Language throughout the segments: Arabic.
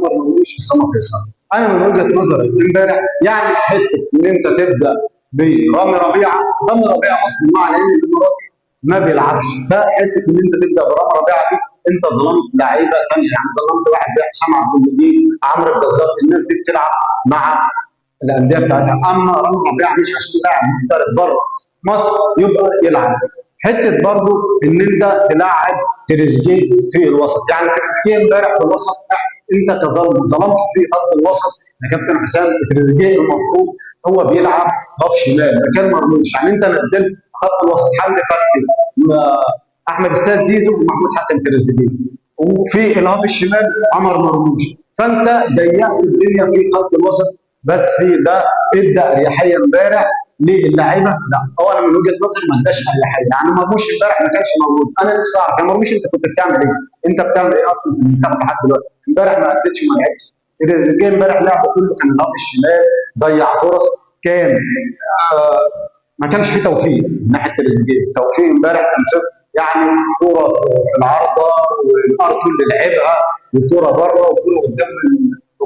عمر مرموش واسامه فيصل. انا من وجهه نظري امبارح يعني حته ان انت تبدا برامي ربيعه. رامي ربيعه اصلا مع العلم الاماراتي ما بيلعبش، فحته ان انت تبدا برامي ربيعه دي انت ظلمت لعيبه ثانيه، يعني ظلمت واحد زي حسام عبد المجيد، عمرو الجزار، الناس دي بتلعب مع الانديه بتاعتها. اما رامي ربيعه مش عشان لاعب محترف بره مصر يبقى يلعب. حته برضو ان انت تلاعب تريزيجيه في الوسط، يعني تريزيجيه امبارح في الوسط انت ظلمت في خط الوسط يا كابتن حسام. تريزيجيه المفروض هو بيلعب هاف شمال مكان مرموش، يعني انت نزلت خط الوسط حمدي فتحي، احمد السيد زيزو، ومحمود حسن تريزيجيه، وفي الهاف الشمال عمر مرموش. فانت ضيقت الدنيا في خط الوسط، بس ده ادى اريحيه امبارح للاعيبه. لا هو انا من وجهه نظري ما اداش اريحيه، يعني مرموش امبارح ما كانش موجود. انا نفسي اعرف يا مرموش انت كنت بتعمل ايه؟ انت بتعمل ايه اصلا في المنتخب لحد دلوقتي؟ امبارح ما اديتش وما لعبتش. تريزيجيه امبارح لعبه كله كان الهاف الشمال، ضيع فرص، كان ما كانش في توفيق من ناحيه تريزيجيه. توفيق امبارح كان صفر، يعني كوره في العارضه والار اللي لعبها، وكوره بره، وكوره قدام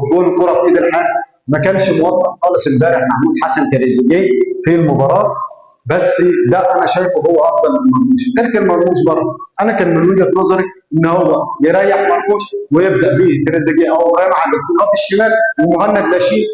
الجون، كوره في ايد الحارس. ما كانش موفق خالص امبارح محمود حسن تريزيجيه في المباراه. بس ده انا شايفه هو افضل من مرموش. لكن مرموش برضه انا كان من وجهه نظري ان هو يريح مرموش ويبدا به تريزيجيه او ابراهيم على الخط الشمال ومهند لاشين